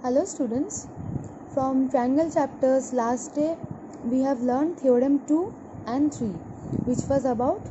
Hello students, from triangle chapters last day we have learned theorem 2 and 3 which was about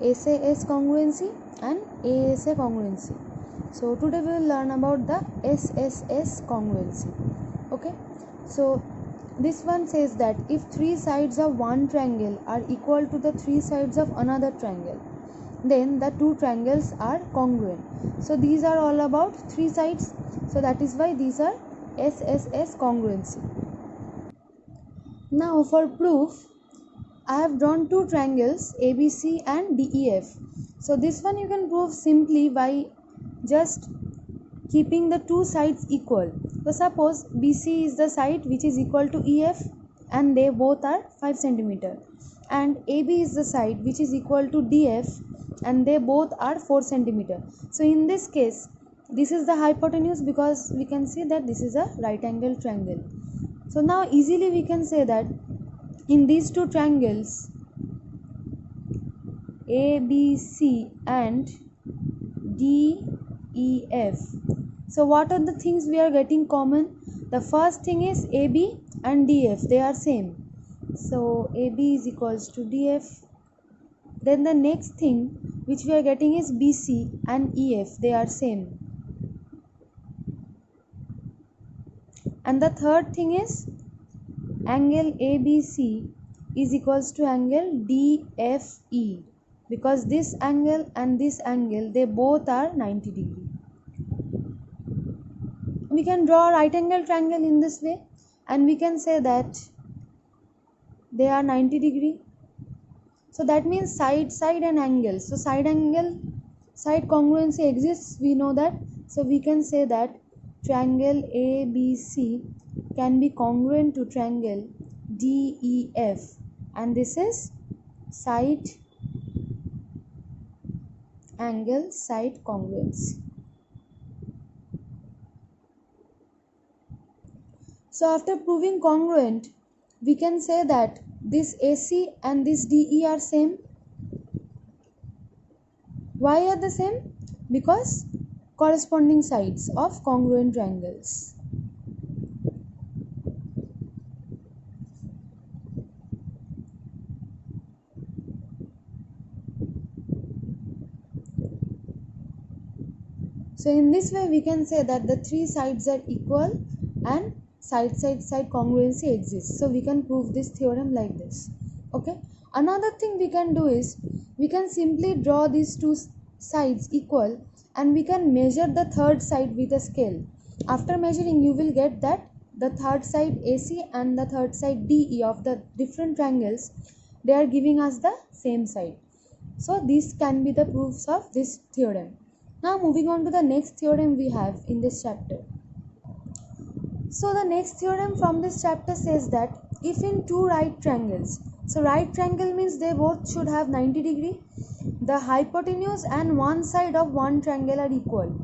SAS congruency and ASA congruency. So today we will learn about the SSS congruency. Okay, so this one says that if three sides of one triangle are equal to the three sides of another triangle, then the two triangles are congruent. So these are all about three sides, so that is why these are SSS congruency. Now for proof, I have drawn two triangles ABC and DEF. So this one you can prove simply by just keeping the two sides equal. So suppose BC is the side which is equal to EF and they both are 5 cm, and AB is the side which is equal to DF and they both are 4 cm. So in this case this is the hypotenuse, because we can see that this is a right angle triangle. So now easily we can say that in these two triangles ABC and DEF, so what are the things we are getting common? The first thing is AB and DF, they are same. So AB is equals to DF. Then the next thing which we are getting is BC and EF, they are same. And the third thing is angle ABC is equals to angle DFE, because this angle and this angle they both are 90 degree. We can draw a right angle triangle in this way and we can say that they are 90 degree. So that means side and angle. So side congruency exists, we know that. So we can say that triangle ABC can be congruent to triangle DEF, and this is side angle side congruency. So after proving congruent, we can say that this AC and this DE are same. Why are they same? Because corresponding sides of congruent triangles. So in this way we can say that the three sides are equal and side congruency exists. So we can prove this theorem like this. Okay, another thing we can do is we can simply draw these two sides equal and we can measure the third side with a scale. After measuring you will get that the third side AC and the third side DE of the different triangles, they are giving us the same side. So these can be the proofs of this theorem. Now moving on to the next theorem we have in this chapter. So the next theorem from this chapter says that if in two right triangles, so right triangle means they both should have 90 degree, the hypotenuse and one side of one triangle are equal.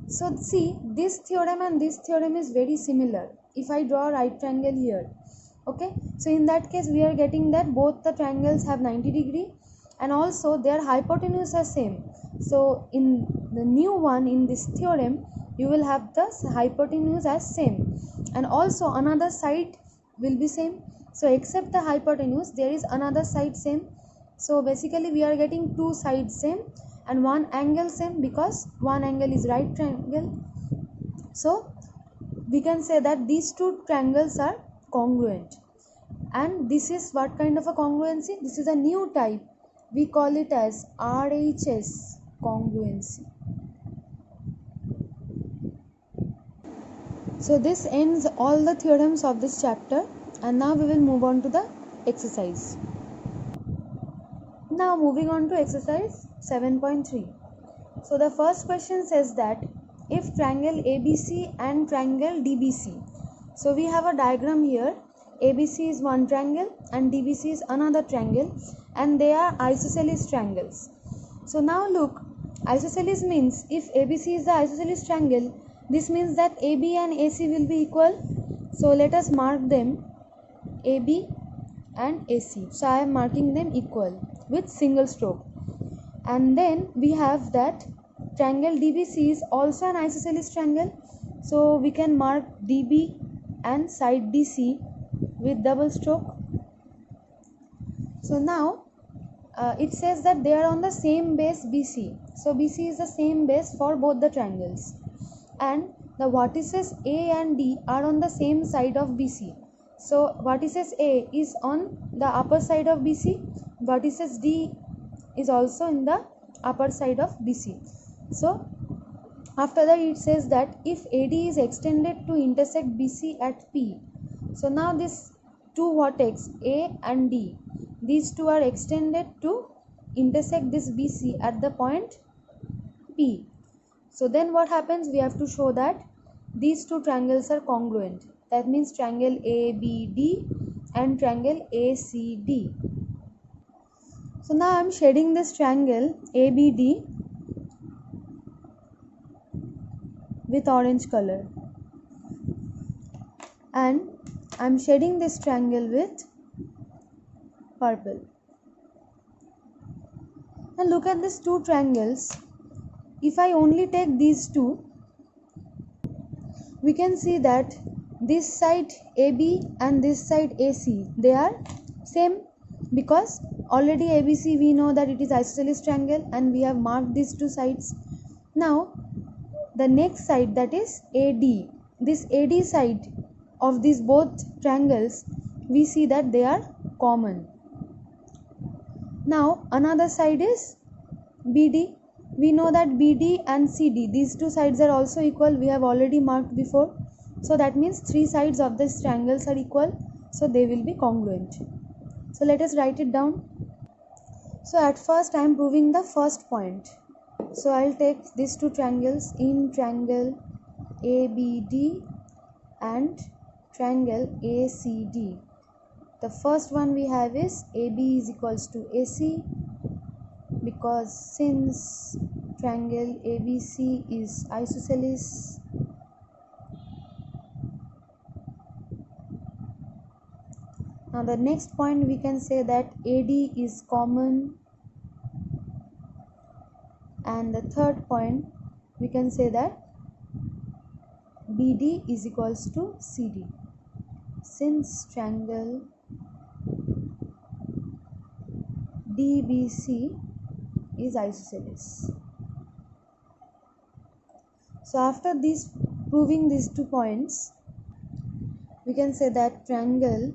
So see, this theorem and this theorem is very similar. If I draw a right triangle here, okay, so in that case we are getting that both the triangles have 90 degree and also their hypotenuse are same. So in the new one, in this theorem, you will have the hypotenuse as same and also another side will be same. So except the hypotenuse there is another side same. So basically we are getting two sides same and one angle same, because one angle is right triangle. So we can say that these two triangles are congruent. And this is what kind of a congruency? This is a new type. We call it as RHS congruency. So this ends all the theorems of this chapter, and now we will move on to the exercise. Now moving on to exercise 7.3. So the first question says that if triangle ABC and triangle DBC, so we have a diagram here. ABC is one triangle and DBC is another triangle, and they are isosceles triangles. So now look, isosceles means if ABC is the isosceles triangle, this means that AB and AC will be equal. So let us mark them, AB and AC. So I am marking them equal with single stroke. And then we have that triangle DBC is also an isosceles triangle. So we can mark DB and side DC with double stroke. So now it says that they are on the same base BC. So BC is the same base for both the triangles, and the vertices A and D are on the same side of BC. So vertices A is on the upper side of BC, vertices D is also in the upper side of BC. So after that it says that if AD is extended to intersect BC at P, so now this two vertex A and D, these two are extended to intersect this BC at the point P. So then what happens, we have to show that these two triangles are congruent. That means triangle ABD and triangle ACD. So now I am shading this triangle ABD with orange color, and I am shading this triangle with purple. And look at these two triangles. If I only take these two, we can see that this side AB and this side AC, they are same, because already ABC we know that it is isosceles triangle and we have marked these two sides. Now the next side, that is AD, this AD side of these both triangles, we see that they are common. Now another side is BD. We know that BD and CD, these two sides are also equal, we have already marked before. So that means three sides of these triangles are equal, so they will be congruent. So let us write it down. So at first I am proving the first point. So I will take these two triangles in triangle ABD and triangle ACD. The first one we have is AB is equals to AC, because since triangle ABC is isosceles, now the next point we can say that AD is common, and the third point we can say that BD is equals to CD, since triangle DBC is isosceles. So after this, proving these 2 points, we can say that triangle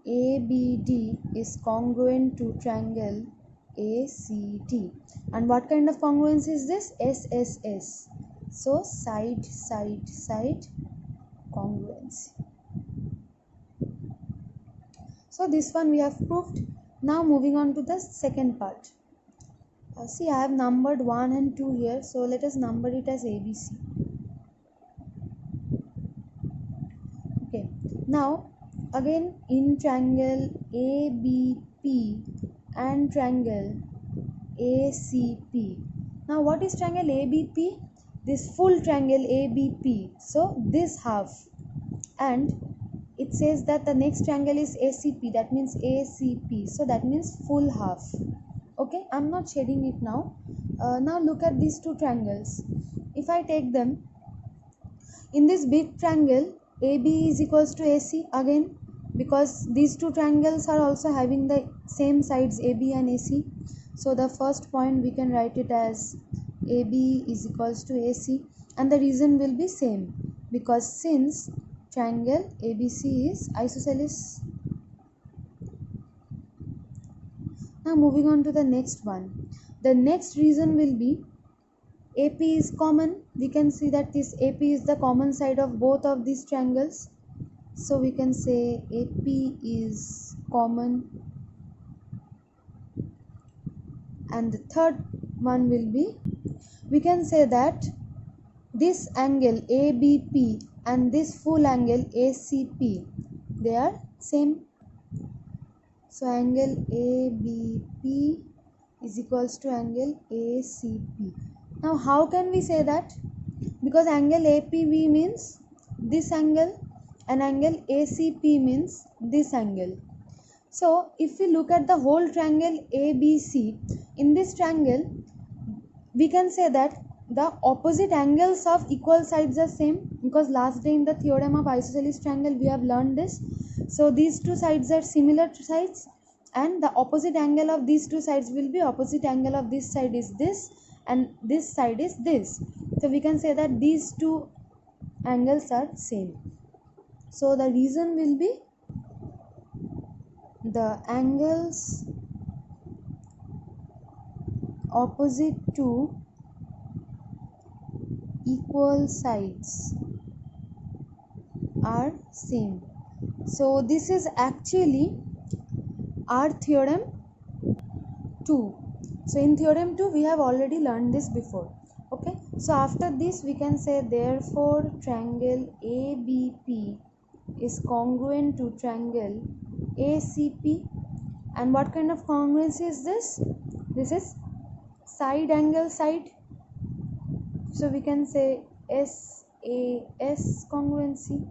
ABD is congruent to triangle ACD. And what kind of congruence is this? SSS. So side side side congruency. So this one we have proved. Now moving on to the second part. See, I have numbered 1 and 2 here, so let us number it as ABC. Okay, now again in triangle ABP and triangle ACP. Now what is triangle ABP? This full triangle ABP, so this half, and it says that the next triangle is ACP, that means ACP, so that means full half. Okay, I'm not shading it now. Now look at these two triangles. If I take them in this big triangle, AB is equals to AC again, because these two triangles are also having the same sides AB and AC. So the first point we can write it as AB is equals to AC, and the reason will be same, because since triangle ABC is isosceles. Now moving on to the next one. The next reason will be AP is common. We can see that this AP is the common side of both of these triangles. So we can say AP is common. And the third one will be, we can say that this angle ABP and this full angle ACP, they are same. So angle ABP is equals to angle ACP. Now how can we say that? Because angle APV means this angle and angle ACP means this angle. So if we look at the whole triangle ABC, in this triangle we can say that the opposite angles of equal sides are same, because last day in the theorem of isosceles triangle we have learned this. So these two sides are similar to sides, and the opposite angle of these two sides will be opposite angle of this side is this, and this side is this. So we can say that these two angles are same. So the reason will be the angles opposite to equal sides are same. So this is actually our theorem 2. So in theorem 2 we have already learned this before. Okay, so after this we can say therefore triangle ABP is congruent to triangle ACP. And what kind of congruency is this? This is side angle side. So we can say SAS congruency.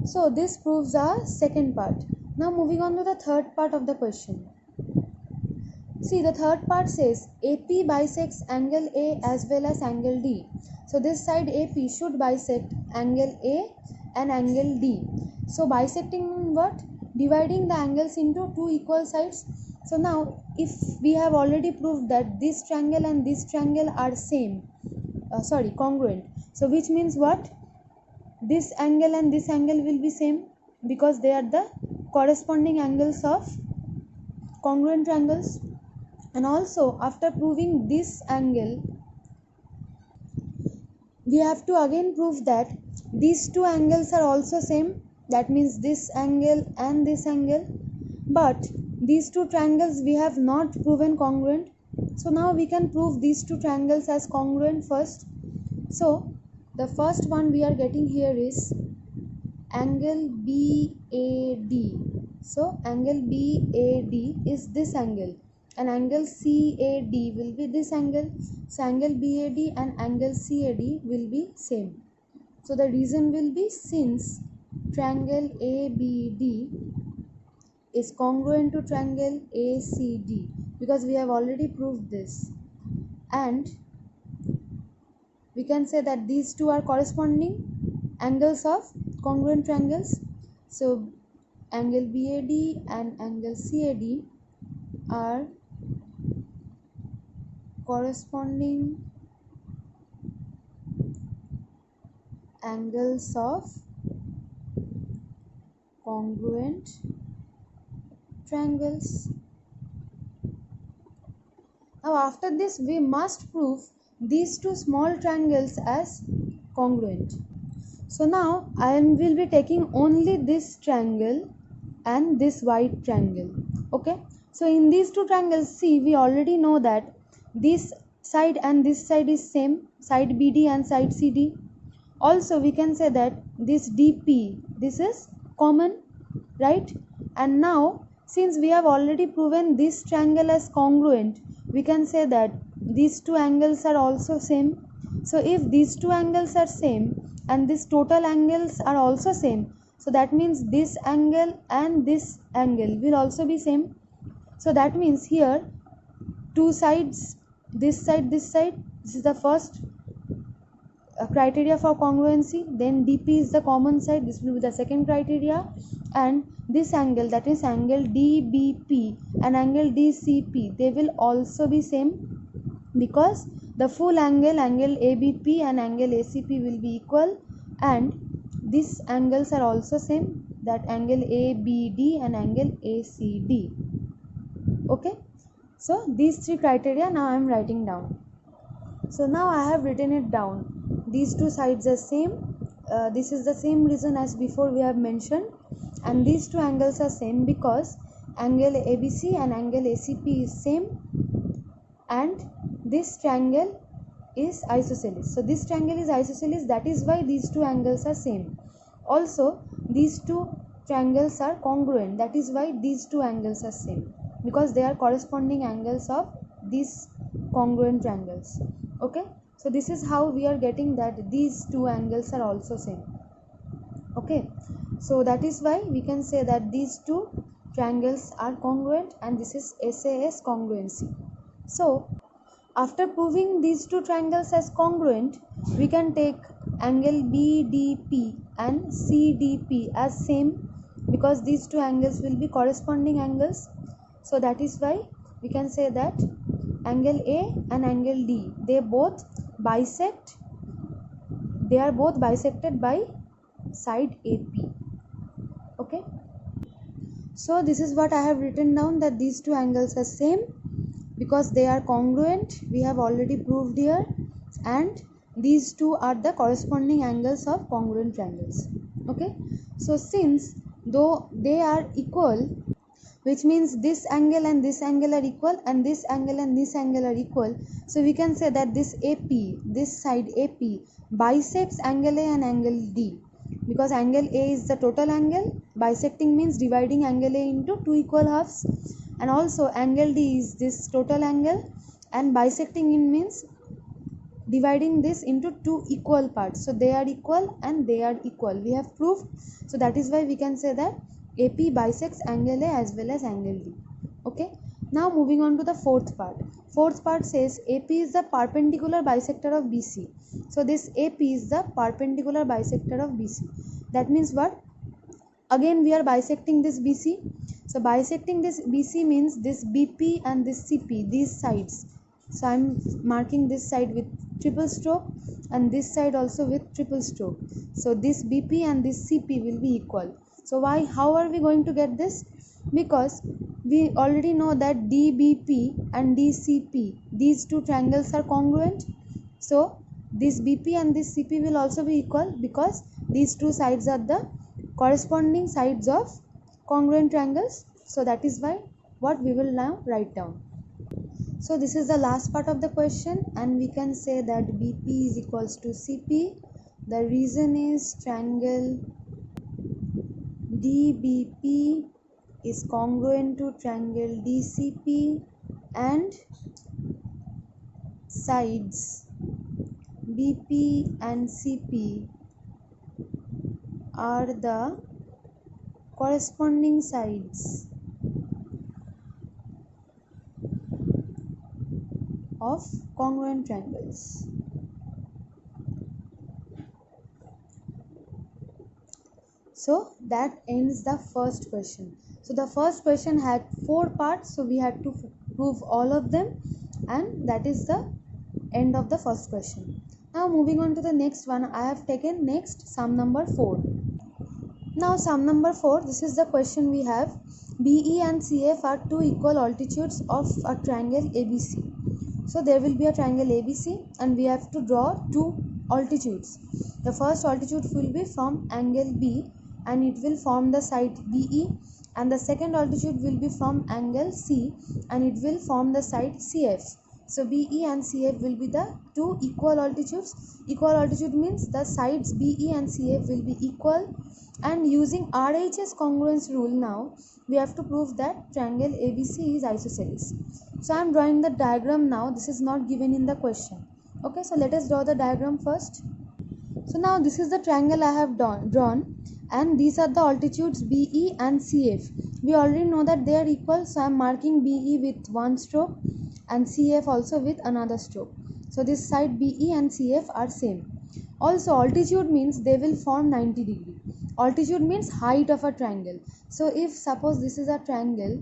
So this proves our second part. Now moving on to the third part of the question. See, the third part says AP bisects angle A as well as angle D. So this side AP should bisect angle A and angle D. So bisecting what? Dividing the angles into two equal sides. So now if we have already proved that this triangle and this triangle are same, congruent. So which means what? This angle and this angle will be same, because they are the corresponding angles of congruent triangles. And also after proving this angle, we have to again prove that these two angles are also same. That means this angle and this angle. But these two triangles we have not proven congruent. So now we can prove these two triangles as congruent first. So the first one we are getting here is angle BAD. So angle BAD is this angle, and angle CAD will be this angle. So angle BAD and angle CAD will be same. So the reason will be since triangle ABD is congruent to triangle ACD, because we have already proved this. And we can say that these two are corresponding angles of congruent triangles. So angle BAD and angle CAD are corresponding angles of congruent triangles. Now after this we must prove these two small triangles as congruent. So now I will be taking only this triangle and this white triangle. Okay, so in these two triangles, see, we already know that this side and this side is same, side BD and side CD. Also we can say that this DP, this is common, right? And now since we have already proven this triangle as congruent, we can say that these two angles are also same. So if these two angles are same and these total angles are also same, so that means this angle and this angle will also be same. So that means here two sides, this side, this is the first criteria for congruency. Then DP is the common side, this will be the second criteria. And this angle, that is angle DBP and angle DCP, they will also be same, because the full angle ABP and angle ACP will be equal, and these angles are also same, that angle ABD and angle ACD. Okay, so these three criteria now I am writing down. So now I have written it down. These two sides are same. This is the same reason as before we have mentioned, and these two angles are same because angle ABC and angle ACP is same, and this triangle is isosceles. So this triangle is isosceles, that is why these two angles are same. Also these two triangles are congruent, that is why these two angles are same, because they are corresponding angles of these congruent triangles. Okay, so this is how we are getting that these two angles are also same. Okay, so that is why we can say that these two triangles are congruent, and this is SAS congruency. So after proving these two triangles as congruent, we can take angle BDP and CDP as same, because these two angles will be corresponding angles. So that is why we can say that angle A and angle D, they are both bisected by side AP. Okay, so this is what I have written down, that these two angles are same because they are congruent, we have already proved here, and these two are the corresponding angles of congruent triangles. Okay, so since though they are equal, which means this angle and this angle are equal, and this angle and this angle are equal, so we can say that this AP, this side AP bisects angle A and angle D, because angle A is the total angle. Bisecting means dividing angle A into two equal halves, and also angle D is this total angle, and bisecting in means dividing this into two equal parts. So they are equal and they are equal, we have proved. So that is why we can say that AP bisects angle A as well as angle D. Okay, now moving on to the fourth part. Fourth part says AP is the perpendicular bisector of BC. So this AP is the perpendicular bisector of BC. That means what? Again we are bisecting this BC. So bisecting this BC means this BP and this CP, these sides. So I am marking this side with triple stroke and this side also with triple stroke. So this BP and this CP will be equal. So how are we going to get this? Because we already know that DBP and DCP, these two triangles are congruent. So this BP and this CP will also be equal, because these two sides are the corresponding sides of congruent triangles. So that is why what we will now write down. So this is the last part of the question, and we can say that BP is equals to CP. The reason is triangle DBP is congruent to triangle DCP, and sides BP and CP are the corresponding sides of congruent triangles. So that ends the first question. So the first question had 4 parts, so we had to prove all of them, and that is the end of the first question. Now moving on to the next one, I have taken next sum number 4. Now sum number 4, this is the question we have. BE and CF are two equal altitudes of a triangle ABC. So there will be a triangle ABC and we have to draw two altitudes. The first altitude will be from angle B and it will form the side BE, and the second altitude will be from angle C and it will form the side CF. So BE and CF will be the two equal altitudes. Equal altitude means the sides BE and CF will be equal, and using RHS congruence rule now we have to prove that triangle ABC is isosceles. So I am drawing the diagram now. This is not given in the question. Okay, so let us draw the diagram first. So now this is the triangle I have drawn, and these are the altitudes BE and CF. We already know that they are equal, so I am marking BE with one stroke and CF also with another stroke. So this side BE and CF are same. Also altitude means they will form 90 degree. Altitude means height of a triangle. So if suppose this is a triangle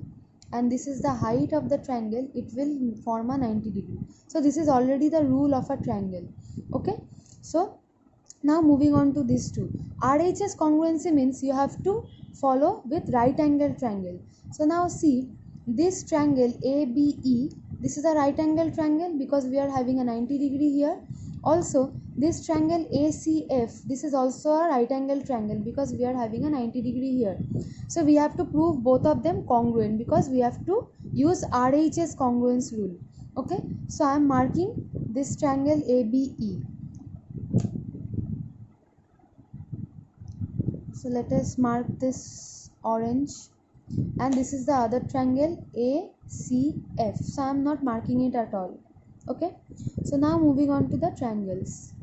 and this is the height of the triangle, it will form a 90 degree. So this is already the rule of a triangle. Okay, so now moving on to these two. RHS congruency means you have to follow with right angle triangle. So now see this triangle ABE, this is a right angle triangle because we are having a 90 degree here. Also this triangle ACF, this is also a right angle triangle because we are having a 90 degree here. So we have to prove both of them congruent because we have to use RHS congruence rule. Okay, so I am marking this triangle ABE. So let us mark this orange, and this is the other triangle ACF. So I am not marking it at all. Okay, so now moving on to the triangles.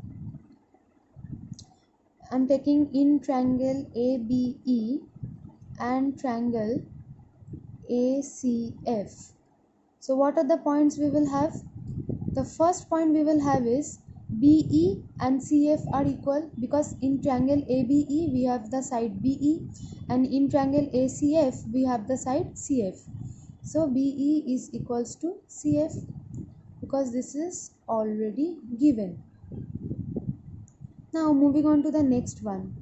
I am taking in triangle ABE and triangle ACF. So what are the points we will have? The first point we will have is BE and CF are equal, because in triangle ABE we have the side BE, and in triangle ACF we have the side CF. So BE is equals to CF, because this is already given. Now moving on to the next one.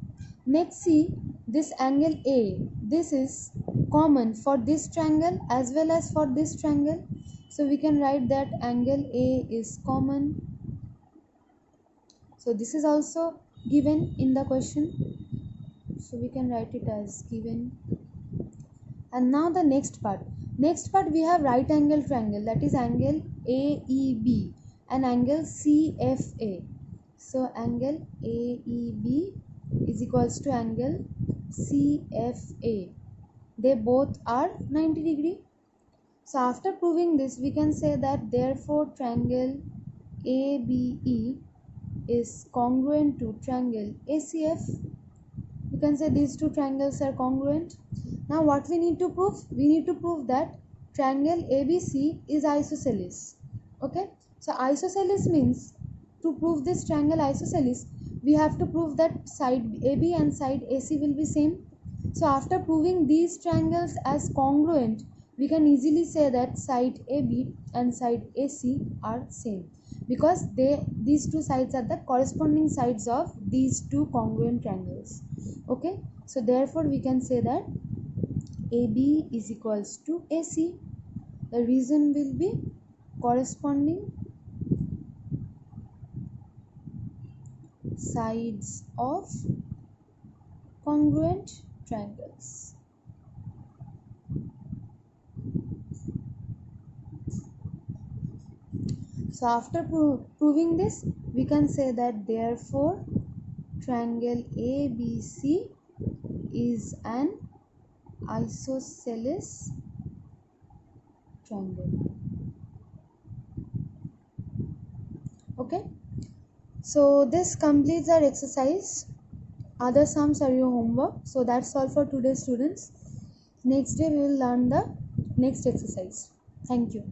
Next, see this angle A. This is common for this triangle as well as for this triangle. So we can write that angle A is common. So this is also given in the question. So we can write it as given. And now the next part. Next part we have right angle triangle, that is angle AEB and angle CFA. So angle AEB is equals to angle CFA. They both are 90 degree. So after proving this, we can say that therefore triangle ABE is congruent to triangle ACF. You can say these two triangles are congruent. Now what we need to prove? We need to prove that triangle ABC is isosceles. Okay, so isosceles means, to prove this triangle isosceles, we have to prove that side AB and side AC will be same. So after proving these triangles as congruent, we can easily say that side AB and side AC are same, because these two sides are the corresponding sides of these two congruent triangles. Okay, so therefore we can say that AB is equals to AC. The reason will be corresponding sides of congruent triangles. So after proving this, we can say that therefore triangle ABC is an isosceles triangle. Okay, so this completes our exercise. Other sums are your homework. So that's all for today, students. Next day we will learn the next exercise. Thank you.